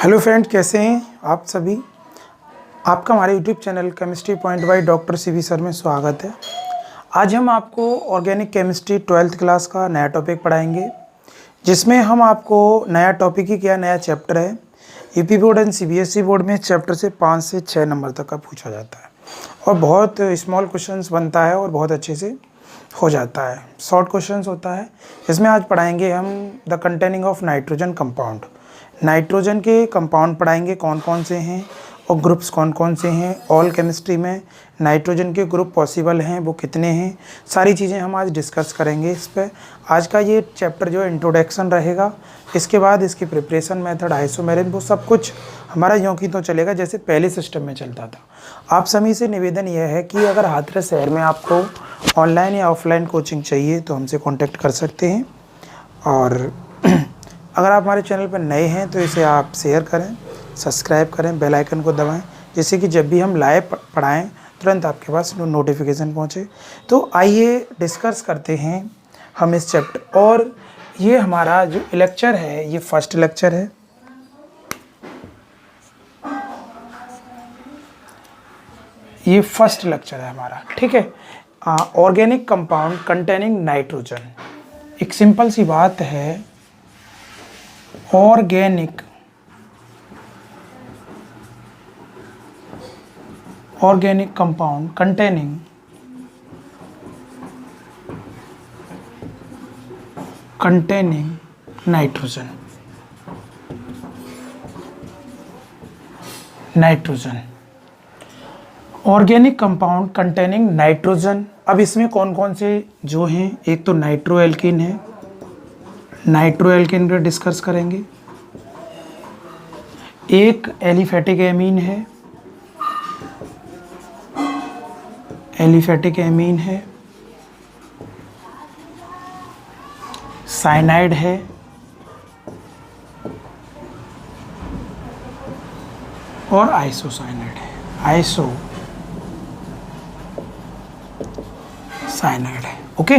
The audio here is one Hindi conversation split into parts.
हेलो फ्रेंड, कैसे हैं आप सभी। आपका हमारे YouTube channel chemistry point by doctor CV sir में स्वागत है। आज हम आपको ऑर्गेनिक केमिस्ट्री 12th क्लास का नया टॉपिक पढ़ाएंगे, जिसमें हम आपको नया टॉपिक ही क्या नया चैप्टर है। UP board and CBSE board में चैप्टर से 5 से 6 नंबर तक का पूछा जाता है और बहुत स्मॉल क्वेश्चंस बनता है और बहुत अच्छे से हो जाता है। शॉर्ट क्वेश्चंस होता है। इसमें आज पढ़ाएंगे हम the containing of nitrogen compound. Nitrogen के कंपाउंड पढ़ाएंगे कौन कौन से हैं और ग्रुप्स कौन कौन से हैं। ऑल केमिस्ट्री में नाइट्रोजन के ग्रुप पॉसिबल हैं, वो कितने हैं, सारी चीज़ें हम आज डिस्कस करेंगे इस पर। आज का ये चैप्टर जो इंट्रोडक्शन रहेगा, इसके बाद इसकी प्रिपरेशन मेथड, आइसोमेरिन, वो सब कुछ हमारा यूँ की तो चलेगा जैसे पहले सिस्टम में चलता था। आप सभी से निवेदन यह है कि अगर हाथरस शहर में आपको ऑनलाइन या ऑफलाइन कोचिंग चाहिए तो हमसे कॉन्टेक्ट कर सकते हैं। और अगर आप हमारे चैनल पर नए हैं तो इसे आप शेयर करें, सब्सक्राइब करें, बेल आइकन को दबाएं, जिससे कि जब भी हम लाइव पढ़ाएं तुरंत आपके पास नोटिफिकेशन पहुंचे। तो आइए डिस्कस करते हैं हम इस चैप्टर। और ये हमारा जो लेक्चर है, ये फर्स्ट लेक्चर है। ये फर्स्ट लेक्चर है हमारा, ठीक है। Organic compound containing nitrogen. एक सिंपल सी बात है, organic compound containing nitrogen. Organic compound containing nitrogen. अब इसमें कौन कौन से जो हैं, एक तो नाइट्रोएल्किन है, नाइट्रोएल्किन पर डिस्कस करेंगे। एक एलिफेटिक एमीन है, साइनाइड है, और आइसोसाइनाइड है, आइसोसाइनाइड है। ओके,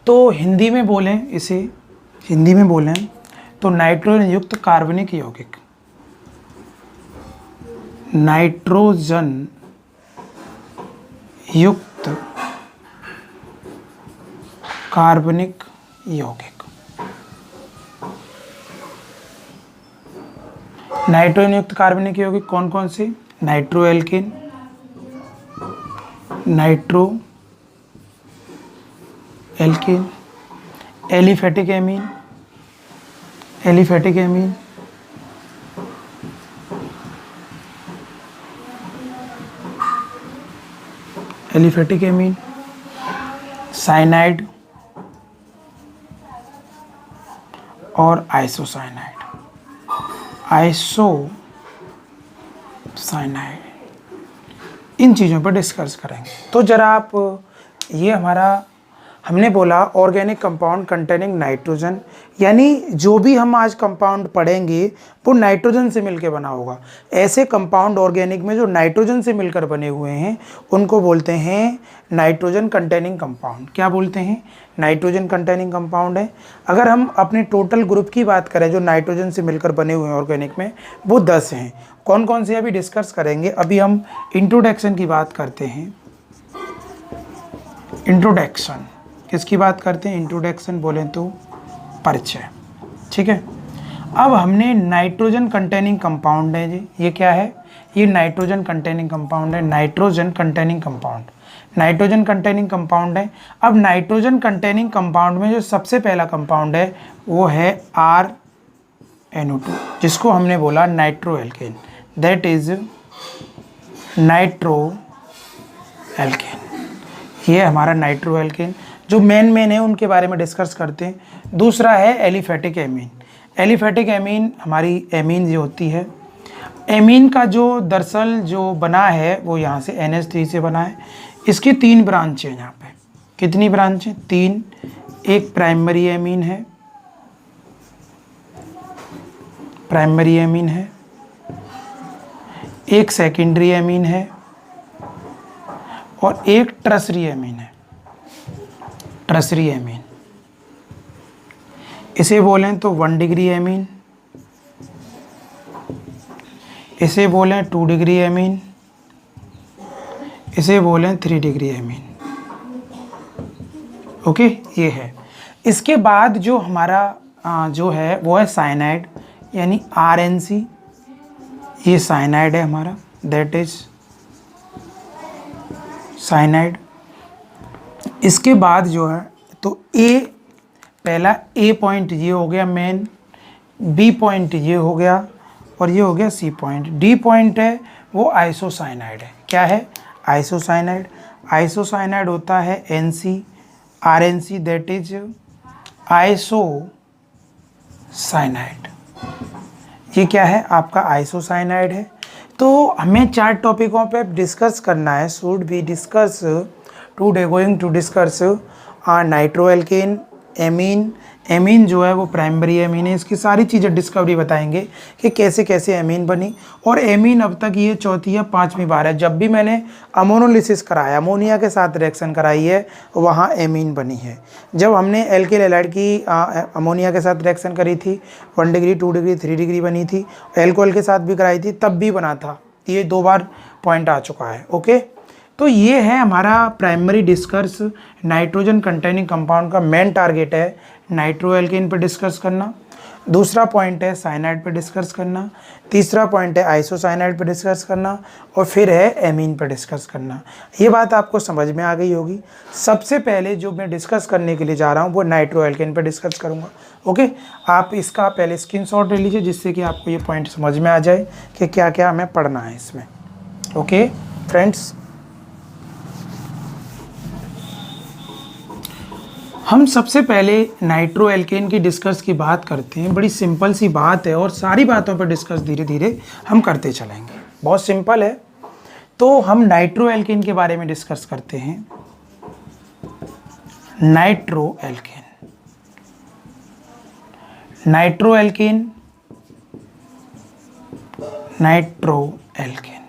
तो हिंदी में बोलें तो नाइट्रोजन युक्त कार्बनिक यौगिक, नाइट्रोजन युक्त कार्बनिक यौगिक। नाइट्रोजन युक्त कार्बनिक यौगिक कौन कौन से? नाइट्रोएल्किन, एलिफेटिक एमीन, साइनाइड और आइसोसाइनाइड। इन चीज़ों पर डिस्कस करेंगे। तो जरा आप ये हमने बोला ऑर्गेनिक कंपाउंड कंटेनिंग नाइट्रोजन, यानी जो भी हम आज कंपाउंड पढ़ेंगे वो नाइट्रोजन से मिलकर बना होगा। ऐसे कंपाउंड ऑर्गेनिक में जो नाइट्रोजन से मिलकर बने हुए हैं उनको बोलते हैं नाइट्रोजन कंटेनिंग कंपाउंड। क्या बोलते हैं? नाइट्रोजन कंटेनिंग कंपाउंड है। अगर हम अपने टोटल ग्रुप की बात करें जो नाइट्रोजन से मिलकर बने हुए हैं ऑर्गेनिक में, वो 10 हैं। कौन कौन से अभी डिस्कस करेंगे। अभी हम इंट्रोडक्शन की बात करते हैं। इंट्रोडक्शन किसकी बात करते हैं? इंट्रोडक्शन बोलें तो परिचय, ठीक है। अब हमने नाइट्रोजन कंटेनिंग कंपाउंड है जी, ये क्या है? ये नाइट्रोजन कंटेनिंग कंपाउंड है। नाइट्रोजन कंटेनिंग कंपाउंड है। अब नाइट्रोजन कंटेनिंग कंपाउंड में जो सबसे पहला कंपाउंड है वो है RNO2, जिसको हमने बोला नाइट्रोएल्केन, दैट इज नाइट्रोएल्केन। ये हमारा नाइट्रोएल्केन। जो मेन है उनके बारे में डिस्कस करते हैं। दूसरा है एलिफेटिक एमीन। हमारी एमीन जो होती है, एमीन का जो दरअसल जो बना है वो यहाँ से NH3 से बना है। इसकी 3 ब्रांच है यहाँ पे। कितनी ब्रांच है? 3। एक प्राइमरी एमीन है, एक सेकेंडरी एमीन है और एक टर्सरी एमीन है। इसे बोलें तो 1 डिग्री एमीन, इसे बोलें 2 डिग्री एमीन, इसे बोलें 3 डिग्री एमीन। ओके, ये है। इसके बाद जो हमारा जो है वो है साइनाइड, यानी RNC। ये साइनाइड है हमारा, दैट इज साइनाइड। इसके बाद जो है तो पहला A पॉइंट ये हो गया मेन, B पॉइंट ये हो गया, और ये हो गया C पॉइंट। D पॉइंट है वो आइसोसाइनाइड है। क्या है? आइसोसाइनाइड। आइसोसाइनाइड होता है NC, RNC, that is isocyanide. ये क्या है? आपका आइसोसाइनाइड है। तो हमें 4 टॉपिकों पे डिस्कस करना है, should be discuss today, going to discuss nitroalkane, amine. Amine जो है वो प्राइमरी एमीन है, इसकी सारी चीज़ें डिस्कवरी बताएंगे कि कैसे कैसे एमीन बनी। और एमीन अब तक ये 4थी या 5वीं बार है जब भी मैंने अमोनोलिसिस कराया, अमोनिया के साथ रिएक्शन कराई है, वहाँ एमीन बनी है। जब हमने एल्किल हैलाइड की अमोनिया के साथ रिएक्शन करी थी, 1 डिग्री, 2 डिग्री, 3 डिग्री बनी थी। एल्कोहल के साथ भी कराई थी, तब भी बना था। ये 2 बार पॉइंट आ चुका है। ओके, तो ये है हमारा primary discuss. Nitrogen containing compound का मेन टारगेट है नाइट्रोएल्केन पे डिस्कस करना। दूसरा पॉइंट है साइनाइड पे डिस्कस करना। तीसरा पॉइंट है आइसोसाइनाइड पे डिस्कस करना। और फिर है एमीन पे डिस्कस करना। ये बात आपको समझ में आ गई होगी। सबसे पहले जो मैं डिस्कस करने के लिए जा रहा हूँ वो नाइट्रोएल्केन पे डिस्कस करूँगा। ओके, आप इसका पहले स्क्रीनशॉट ले लीजिए जिससे कि आपको ये पॉइंट समझ में आ जाए कि क्या क्या हमें पढ़ना है इसमें। ओके फ्रेंड्स, हम सबसे पहले नाइट्रोएल्केन की डिस्कस की बात करते हैं। बड़ी सिंपल सी बात है और सारी बातों पर डिस्कस धीरे धीरे हम करते चलेंगे। बहुत सिंपल है। तो हम नाइट्रोएल्केन के बारे में डिस्कस करते हैं। नाइट्रोएल्केन, नाइट्रोएल्केन, नाइट्रोएल्केन,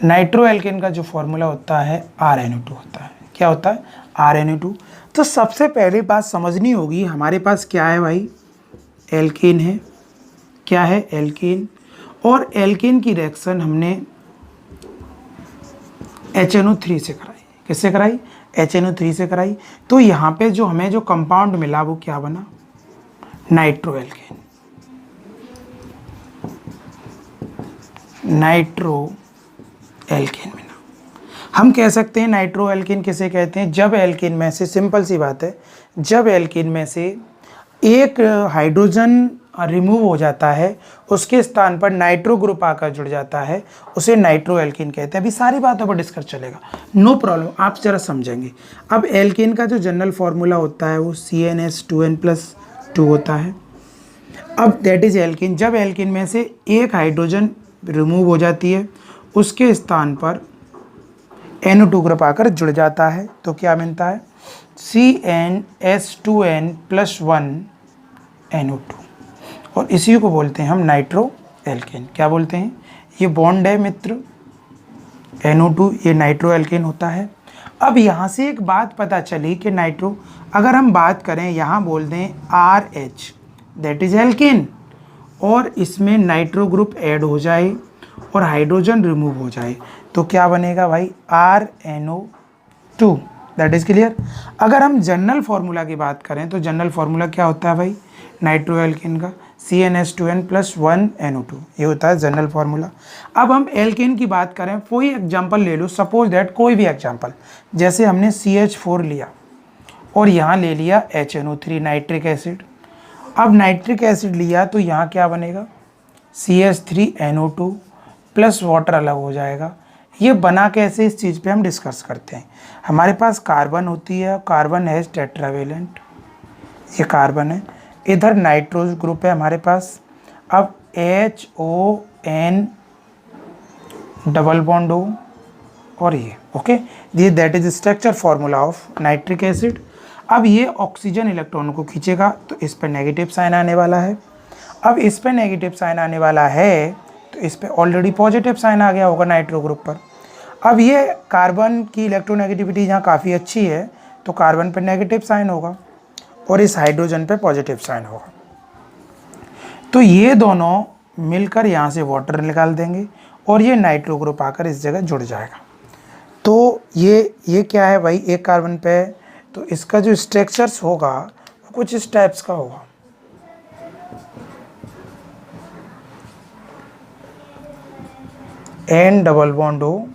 नाइट्रोएल्केन का जो फॉर्मूला होता है RNO2 होता है। क्या होता है? RNO2। तो सबसे पहली बात समझनी होगी, हमारे पास क्या है भाई? एल्केन है। क्या है? एल्केन। और एल्केन की रिएक्शन हमने HNO3 से कराई। किससे कराई? HNO3 से कराई। तो यहाँ पे जो हमें जो कंपाउंड मिला वो क्या बना? नाइट्रोएल्केन। नाइट्रोएल्केन बना। हम कह सकते हैं नाइट्रोएल्केन किसे कहते हैं? जब एल्केन में से, सिंपल सी बात है, जब एल्केन में से एक हाइड्रोजन रिमूव हो जाता है, उसके स्थान पर नाइट्रो ग्रुप आकर जुड़ जाता है, उसे नाइट्रोएल्केन कहते हैं। अभी सारी बातों पर डिस्कस चलेगा, नो प्रॉब्लम, आप जरा समझेंगे। अब एल्केन का जो जनरल फार्मूला होता है वो CnH2n+2 होता है। अब दैट इज एल्केन। जब एल्केन में से एक हाइड्रोजन रिमूव हो जाती है, उसके स्थान पर NO2 ग्रुप आकर जुड़ जाता है, तो क्या मिलता है? CnH2n+1 NO2। और इसी को बोलते हैं हम नाइट्रोएल्केन। क्या बोलते हैं? ये बॉन्ड है मित्र, NO2, ये नाइट्रोएल्केन होता है। अब यहाँ से एक बात पता चली कि नाइट्रो, अगर हम बात करें यहाँ बोल दें RH, दैट इज एल्केन, और इसमें नाइट्रो ग्रुप ऐड हो जाए और हाइड्रोजन रिमूव हो जाए, तो क्या बनेगा भाई? RNO2। That is clear. अगर हम जनरल फार्मूला की बात करें तो जनरल फार्मूला क्या होता है भाई नाइट्रोएल्केन का? CnH2n+1 NO2, ये होता है जनरल फार्मूला। अब हम एल्केन की बात करें, कोई एग्जांपल ले लो, सपोज दैट कोई भी एग्जांपल, जैसे हमने CH4 लिया और यहाँ ले लिया HNO3 नाइट्रिक एसिड। अब नाइट्रिक एसिड लिया तो यहाँ क्या बनेगा? CH3NO2 प्लस वाटर अलग हो जाएगा। ये बना कैसे, इस चीज़ पे हम डिस्कस करते हैं। हमारे पास कार्बन होती है, कार्बन है टेट्रावेलेंट, ये कार्बन है, इधर नाइट्रोज ग्रुप है हमारे पास। अब HON डबल बॉन्ड O और ये, ओके, ये that is structure formula of nitric acid. अब ये ऑक्सीजन इलेक्ट्रॉनों को खींचेगा तो इस पर नेगेटिव साइन आने वाला है। अब इस पर नेगेटिव साइन आने वाला है तो इस पे ऑलरेडी पॉजिटिव साइन आ गया होगा नाइट्रो ग्रुप पर। अब ये कार्बन की इलेक्ट्रोनेगेटिविटी यहाँ काफ़ी अच्छी है तो कार्बन पर नेगेटिव साइन होगा और इस हाइड्रोजन पे पॉजिटिव साइन होगा। तो ये दोनों मिलकर यहाँ से वाटर निकाल देंगे और ये नाइट्रो ग्रुप आकर इस जगह जुड़ जाएगा। तो ये क्या है भाई, एक कार्बन पे, तो इसका जो स्ट्रक्चर्स होगा वो कुछ इस टाइप्स का होगा। एन डबल बॉन्ड हो,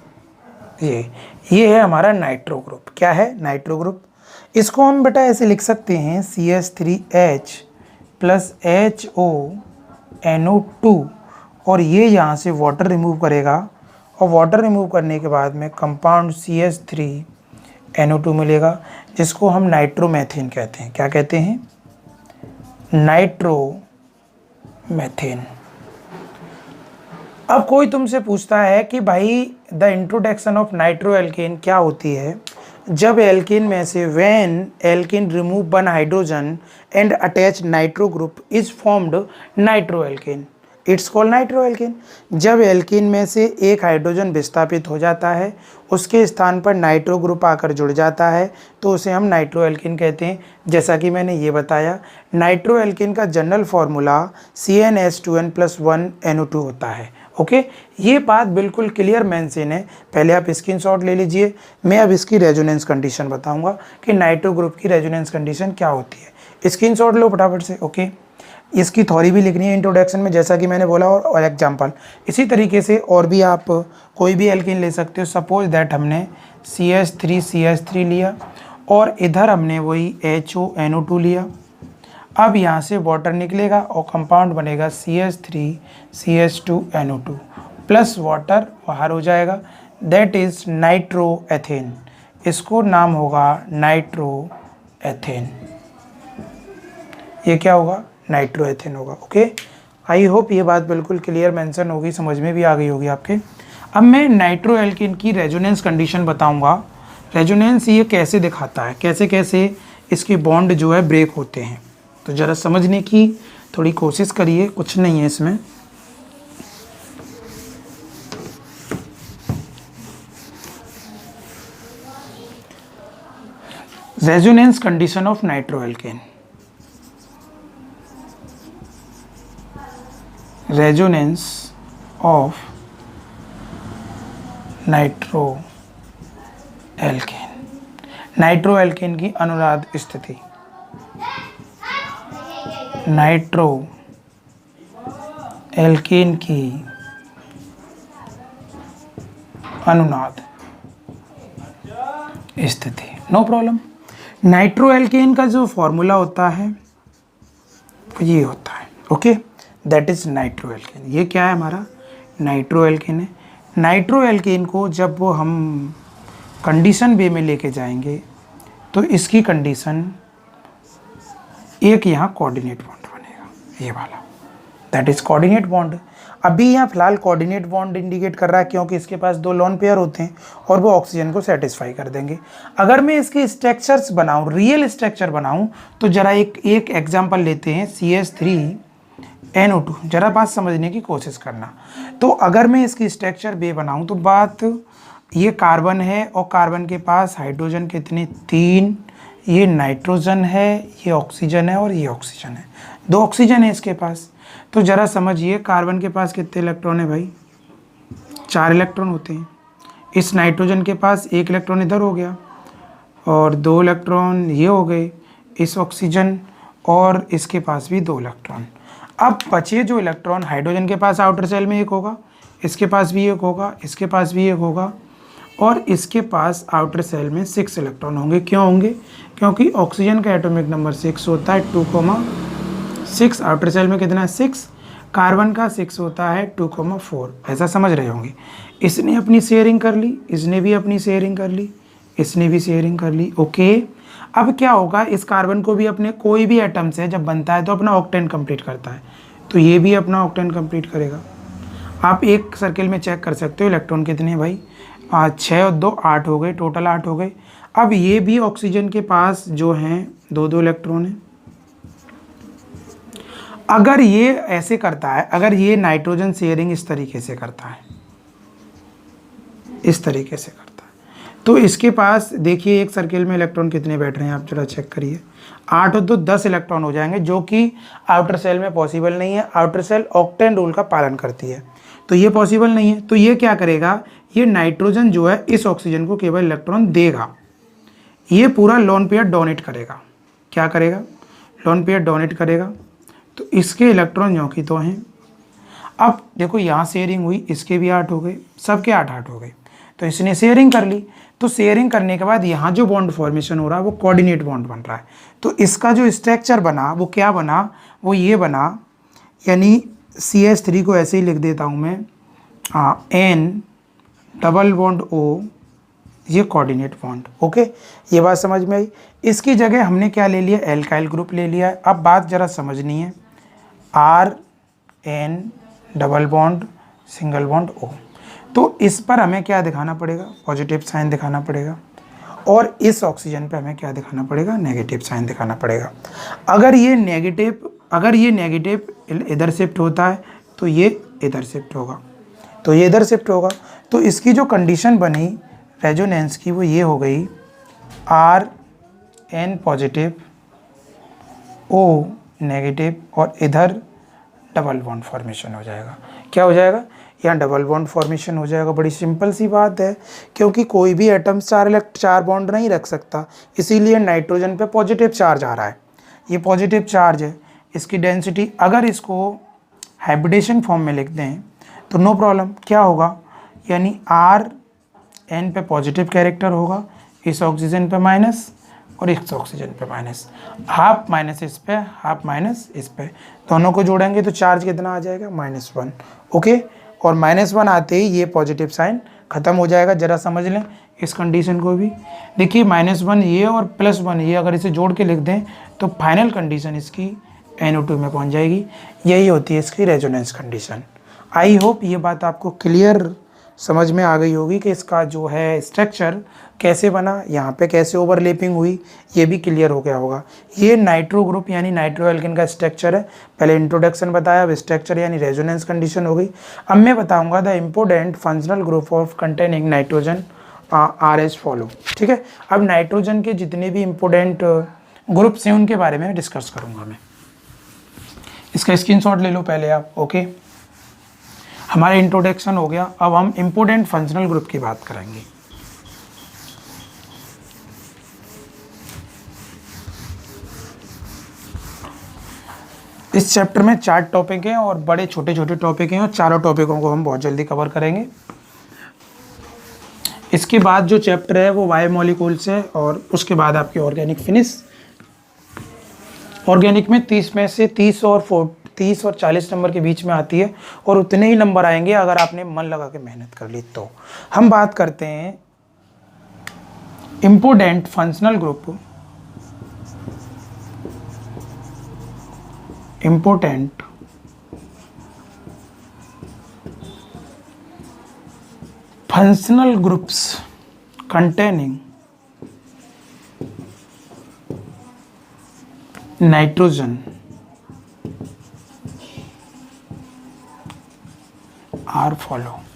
ये है हमारा नाइट्रो ग्रुप। क्या है? Nitro group. इसको हम बेटा ऐसे लिख सकते हैं CH3H प्लस HONO2, और ये यहाँ से वाटर रिमूव करेगा और वाटर रिमूव करने के बाद में कंपाउंड CH3NO2 मिलेगा, जिसको हम नाइट्रोमेथेन कहते हैं। क्या कहते हैं? नाइट्रोमेथेन। अब कोई तुमसे पूछता है कि भाई the introduction of nitro alkane क्या होती है? जब एल्केन में से when alkane remove one hydrogen and attach nitro group is formed nitro alkane, it's called nitro alkane. जब एल्केन में से एक हाइड्रोजन विस्थापित हो जाता है, उसके स्थान पर नाइट्रो ग्रुप आकर जुड़ जाता है, तो उसे हम नाइट्रो एल्केन कहते हैं। जैसा कि मैंने ये बताया, नाइट्रो एल्केन का जनरल फार्मूला CnH2n+1NO2 होता है। ओके, ये बात बिल्कुल क्लियर मेंशन है। पहले आप स्क्रीनशॉट ले लीजिए। मैं अब इसकी रेजोनेंस कंडीशन बताऊंगा कि नाइट्रो ग्रुप की रेजोनेंस कंडीशन क्या होती है। स्क्रीनशॉट लो फटाफट से। ओके, इसकी थ्योरी भी लिखनी है इंट्रोडक्शन में, जैसा कि मैंने बोला, और एग्जाम्पल। इसी तरीके से और भी आप कोई भी एल्केन ले सकते हो। सपोज दैट हमने CH3 लिया और इधर हमने वही HONO2 लिया। अब यहाँ से वाटर निकलेगा और कंपाउंड बनेगा CH3CH2NO2 प्लस वाटर बाहर हो जाएगा, दैट इज़ नाइट्रो एथेन। इसको नाम होगा नाइट्रो एथेन। ये क्या होगा? नाइट्रो एथेन होगा। ओके, आई होप ये बात बिल्कुल क्लियर मेंशन होगी, समझ में भी आ गई होगी आपके। अब मैं नाइट्रो एल्केन की रेजोनेंस कंडीशन बताऊंगा। रेजोनेंस ये कैसे दिखाता है, कैसे कैसे इसके बॉन्ड जो है ब्रेक होते हैं, तो ज़रा समझने की थोड़ी कोशिश करिए। कुछ नहीं है इसमें। Resonance condition of nitro alkene. Resonance of nitro alkene. Nitro alkene की अनुनाद स्थिति। नाइट्रो एल्केन की अनुनाद स्थिति, नो प्रॉब्लम। नाइट्रो एल्केन का जो फॉर्मूला होता है ये होता है। Okay, that is nitro alkene. ये क्या है? हमारा नाइट्रो एल्केन है। नाइट्रो एल्केन को जब हम कंडीशन वे में लेके जाएंगे तो इसकी कंडीशन, एक यहाँ कोऑर्डिनेट बॉन्ड बनेगा, ये वाला, दैट इज कोऑर्डिनेट बॉन्ड। अभी यहाँ फिलहाल कोऑर्डिनेट बॉन्ड इंडिकेट कर रहा है क्योंकि इसके पास दो लोन पेयर होते हैं और वो ऑक्सीजन को सेटिस्फाई कर देंगे। अगर मैं इसके स्ट्रक्चर्स बनाऊँ, रियल स्ट्रक्चर बनाऊँ, तो जरा एक एग्जाम्पल लेते हैं CH3NO2। जरा बात समझने की कोशिश करना। तो अगर मैं इसकी स्ट्रक्चर बे बनाऊँ तो बात, ये कार्बन है और कार्बन के पास हाइड्रोजन कितने? 3। ये नाइट्रोजन है, ये ऑक्सीजन है और ये ऑक्सीजन है। 2 ऑक्सीजन है इसके पास। तो ज़रा समझिए, कार्बन के पास कितने इलेक्ट्रॉन है भाई? 4 इलेक्ट्रॉन होते हैं। इस नाइट्रोजन के पास 1 इलेक्ट्रॉन इधर हो गया और 2 इलेक्ट्रॉन ये हो गए इस ऑक्सीजन, और इसके पास भी 2 इलेक्ट्रॉन। अब बचे जो इलेक्ट्रॉन, हाइड्रोजन के पास आउटर सेल में 1 होगा, इसके पास भी 1 होगा, इसके पास भी 1 होगा, और इसके पास आउटर सेल में 6 इलेक्ट्रॉन होंगे। क्यों होंगे? क्योंकि ऑक्सीजन का एटॉमिक नंबर 6 होता है, 2,6। आउटर सेल में कितना है? 6। कार्बन का 6 होता है, 2,4। ऐसा समझ रहे होंगे। इसने अपनी शेयरिंग कर ली, इसने भी अपनी शेयरिंग कर ली, इसने भी शेयरिंग कर ली। ओके, अब क्या होगा? इस कार्बन को भी अपने कोई भी एटम से जब बनता है तो अपना ऑक्टेन कंप्लीट करता है, तो ये भी अपना ऑक्टेन कंप्लीट करेगा। आप एक सर्किल में चेक कर सकते हो इलेक्ट्रॉन कितने हैं भाई। 6 और 2 8 हो गए, टोटल 8 हो गए। अब ये भी ऑक्सीजन के पास जो हैं 2-2 इलेक्ट्रॉन हैं। अगर ये ऐसे करता है, अगर ये नाइट्रोजन शेयरिंग इस तरीके से करता है, इस तरीके से करता है, तो इसके पास देखिए एक सर्किल में इलेक्ट्रॉन कितने बैठ रहे हैं, आप जरा चेक करिए। 8 और 2 10 इलेक्ट्रॉन हो जाएंगे, जो कि आउटर सेल में पॉसिबल नहीं है। आउटर सेल ऑक्टेन रूल का पालन करती है, तो ये पॉसिबल नहीं है। तो ये क्या करेगा, ये नाइट्रोजन जो है इस ऑक्सीजन को केवल इलेक्ट्रॉन देगा, ये पूरा लोन पेयर डोनेट करेगा। क्या करेगा, लोन पेयर डोनेट करेगा। तो इसके इलेक्ट्रॉन जो कि तो हैं। अब देखो यहाँ शेयरिंग हुई, इसके भी 8 हो गए, सबके 8 हो गए। तो इसने शेयरिंग कर ली। तो शेयरिंग करने के बाद यहाँ जो बॉन्ड फॉर्मेशन हो रहा है वो कोऑर्डिनेट बॉन्ड बन रहा है। तो इसका जो स्ट्रक्चर बना वो क्या बना, वो ये बना, यानी CH3 को ऐसे ही लिख देता हूँ मैं, N डबल बॉन्ड O, ये कोऑर्डिनेट बॉन्ड। ओके, ये बात समझ में आई। इसकी जगह हमने क्या ले लिया, एल्काइल ग्रुप ले लिया है। अब बात ज़रा समझनी है, RN double bond single bond O। तो इस पर हमें क्या दिखाना पड़ेगा, पॉजिटिव साइन दिखाना पड़ेगा, और इस ऑक्सीजन पे हमें क्या दिखाना पड़ेगा, नेगेटिव साइन दिखाना पड़ेगा। अगर ये नेगेटिव इधर शिफ्ट होता है तो ये इधर शिफ्ट होगा, तो ये इधर शिफ्ट होगा। तो इसकी जो कंडीशन बनी रेजोनेंस की वो ये हो गई, RN पॉजिटिव O नेगेटिव, और इधर डबल बॉन्ड फॉर्मेशन हो जाएगा। क्या हो जाएगा, यहाँ डबल बॉन्ड फॉर्मेशन हो जाएगा। बड़ी सिंपल सी बात है, क्योंकि कोई भी एटम चार बॉन्ड नहीं रख सकता, इसीलिए नाइट्रोजन पे पॉजिटिव चार्ज आ रहा है। ये पॉजिटिव चार्ज है, इसकी डेंसिटी अगर इसको हाइब्रिडेशन फॉर्म में लिख दें तो नो प्रॉब्लम। क्या होगा, यानी RN पे पॉजिटिव कैरेक्टर होगा, इस ऑक्सीजन पे माइनस और इस ऑक्सीजन पे माइनस, हाफ माइनस इस पे, हाफ माइनस इस पे, दोनों को जोड़ेंगे तो चार्ज कितना आ जाएगा, -1। ओके, और -1 आते ही ये पॉजिटिव साइन खत्म हो जाएगा। जरा समझ लें इस कंडीशन को भी। देखिए -1 ये और +1 ये अगर इसे जोड़ के लिख दें तो फाइनल कंडीशन इसकी NO2 में पहुंच जाएगी। यही होती है इसकी रेजोनेंस कंडीशन। आई होप ये बात आपको क्लियर समझ में आ गई होगी कि इसका जो है स्ट्रक्चर कैसे बना, यहाँ पे कैसे ओवरलैपिंग हुई, ये भी क्लियर हो गया होगा। ये नाइट्रो ग्रुप यानी नाइट्रो एल्केन का स्ट्रक्चर है। पहले इंट्रोडक्शन बताया, अब स्ट्रक्चर यानी रेजोनेंस कंडीशन हो गई। अब मैं बताऊंगा the important functional group of containing nitrogen are as follow. ठीक है, अब नाइट्रोजन के जितने भी इम्पोर्टेंट ग्रुप्स हैं उनके बारे में डिस्कस करूँगा मैं। इसका स्क्रीनशॉट ले लो पहले आप। ओके, हमारा इंट्रोडक्शन हो गया, अब हम इम्पोर्टेंट फंक्शनल ग्रुप की बात करेंगे। इस चैप्टर में 4 टॉपिक हैं और बड़े छोटे छोटे टॉपिक हैं, और चारों टॉपिकों को हम बहुत जल्दी कवर करेंगे। इसके बाद जो चैप्टर है वो बायो मॉलिक्यूल्स है, और उसके बाद आपकी ऑर्गेनिक फिनिश। ऑर्गेनिक में 30 में से 30 और 40 नंबर के बीच में आती है, और उतने ही नंबर आएंगे अगर आपने मन लगा के मेहनत कर ली तो। हम बात करते हैं important functional group, important functional groups containing nitrogen are follows.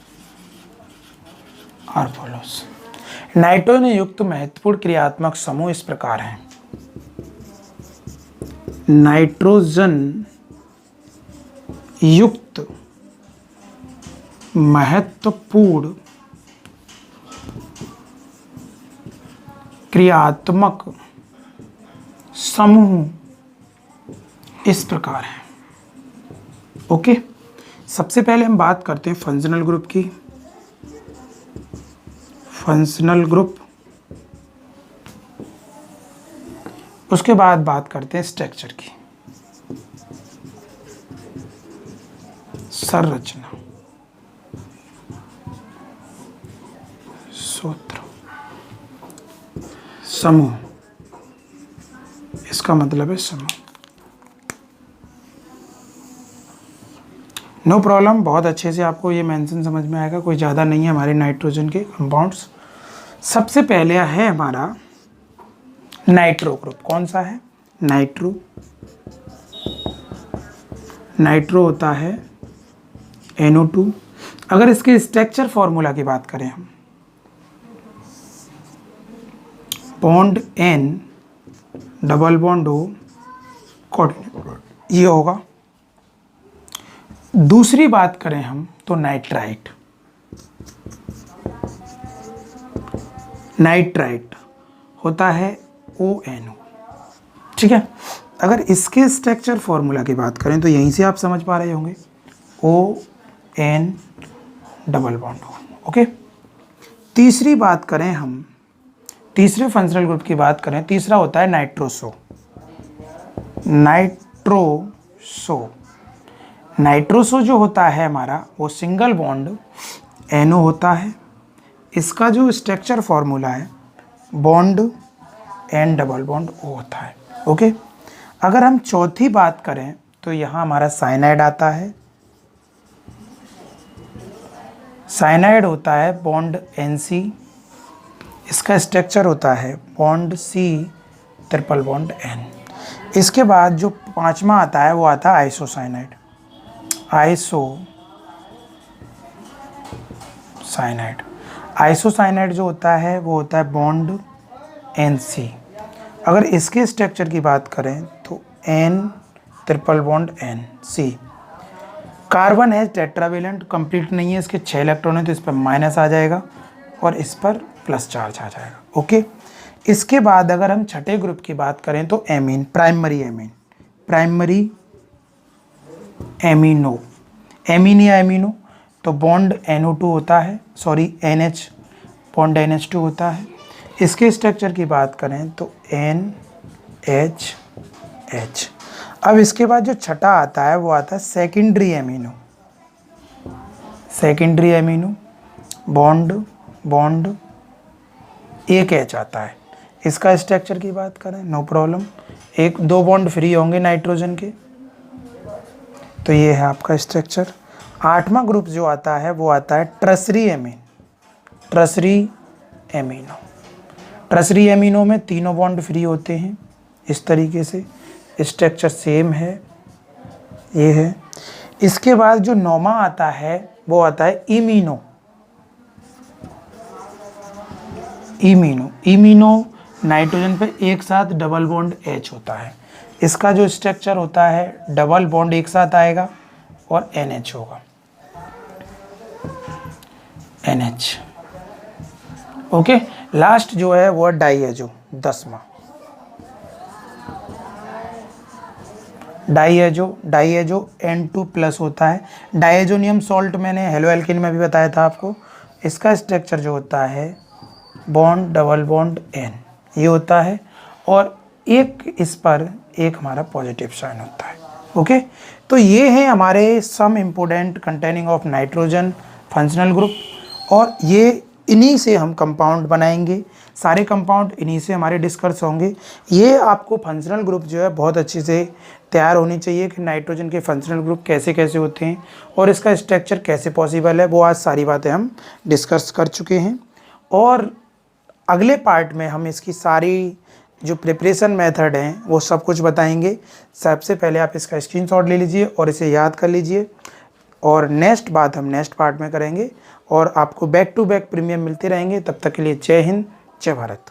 Nitrogen युक्त महत्वपूर्ण क्रियात्मक समूह इस प्रकार हैं। नाइट्रोजन युक्त महत्वपूर्ण क्रियात्मक समूह इस प्रकार है। ओके, सबसे पहले हम बात करते हैं फंक्शनल ग्रुप की। फंक्शनल ग्रुप, उसके बाद बात करते हैं स्ट्रक्चर की, संरचना, सूत्र, समूह। इसका मतलब है समूह। नो प्रॉब्लम, बहुत अच्छे से आपको ये मेंशन समझ में आएगा, कोई ज़्यादा नहीं है हमारे नाइट्रोजन के कंपाउंड्स। सबसे पहले है हमारा नाइट्रो ग्रुप। कौन सा है? नाइट्रो। नाइट्रो होता है NO2। अगर इसके स्ट्रक्चर फॉर्मूला की बात करें हम, bond N double bond O coordinate, ये होगा। दूसरी बात करें हम तो नाइट्राइट, नाइट्राइट होता है ONO, ठीक है। अगर इसके स्ट्रक्चर फॉर्मूला की बात करें तो यहीं से आप समझ पा रहे होंगे, ON double bond O, okay. तीसरी बात करें हम, तीसरे फंक्शनल ग्रुप की बात करें, तीसरा होता है नाइट्रोसो, नाइट्रोसो। नाइट्रोसो जो होता है हमारा वो सिंगल बॉन्ड NO होता है, इसका जो स्ट्रक्चर फॉर्मूला है bond N double bond O होता है, ओके। अगर हम चौथी बात करें तो यहाँ हमारा साइनाइड आता है, साइनाइड होता है बॉन्ड NC, इसका स्ट्रक्चर होता है bond C triple bond N। इसके बाद जो पांचवा आता है वो आता है आइसोसाइनाइड, आइसोसाइनाइड। आइसोसाइनाइड जो होता है वो होता है बॉन्ड NC। अगर इसके स्ट्रक्चर की बात करें तो N triple bond NC। Carbon है टेट्रावेलेंट, कंप्लीट नहीं है, इसके 6 इलेक्ट्रॉन है तो इस पर माइनस आ जाएगा और इस पर प्लस चार्ज आ जाएगा, ओके। इसके बाद अगर हम छठे ग्रुप की बात करें तो amine, primary amine, primary amino, amine या एमिनो, तो बॉन्ड NO2 होता है, सॉरी NH, बॉन्ड NH2 होता है। इसके स्ट्रक्चर की बात करें तो NHH। अब इसके बाद जो छठा आता है वो आता है secondary amino, secondary amino, bond एक H आता है। इसका स्ट्रक्चर की बात करें नो प्रॉब्लम, एक दो बॉन्ड फ्री होंगे नाइट्रोजन के, तो ये है आपका स्ट्रक्चर। आठवां ग्रुप जो आता है वो आता है tertiary amine, tertiary amino. Tertiary amino में तीनों बॉन्ड फ्री होते हैं इस तरीके से, स्ट्रक्चर सेम है, ये है। इसके बाद जो नौवां आता है वो आता है इमीनो, इमीनो, इमीनो नाइट्रोजन पे एक साथ डबल बॉन्ड H होता है, इसका जो स्ट्रक्चर होता है डबल बॉन्ड एक साथ आएगा और NH होगा, NH, ओके। लास्ट जो है वो डाइएजो, 10वां डाइएजो, डाइएजो N2 प्लस होता है। डाइएजोनियम सॉल्ट मैंने हेलो एल्किन में भी बताया था आपको, इसका स्ट्रक्चर जो होता है बॉन्ड डबल बॉन्ड N ये होता है और एक इस पर एक हमारा पॉजिटिव साइन होता है, ओके। तो ये हैं हमारे some important containing of nitrogen functional group, और ये इन्हीं से हम कंपाउंड बनाएंगे, सारे कंपाउंड इन्हीं से हमारे डिस्कस होंगे। ये आपको फंक्शनल ग्रुप जो है बहुत अच्छे से तैयार होनी चाहिए कि नाइट्रोजन के फंक्शनल ग्रुप कैसे कैसे होते हैं और इसका स्ट्रक्चर कैसे पॉसिबल है, वो आज सारी बातें हम डिस्कस कर चुके हैं। और अगले पार्ट में हम इसकी सारी जो प्रिपरेशन मेथड हैं वो सब कुछ बताएंगे। सबसे पहले आप इसका स्क्रीनशॉट ले लीजिए और इसे याद कर लीजिए, और नेक्स्ट बात हम नेक्स्ट पार्ट में करेंगे और आपको बैक टू बैक प्रीमियम मिलते रहेंगे। तब तक के लिए जय हिंद, जय भारत।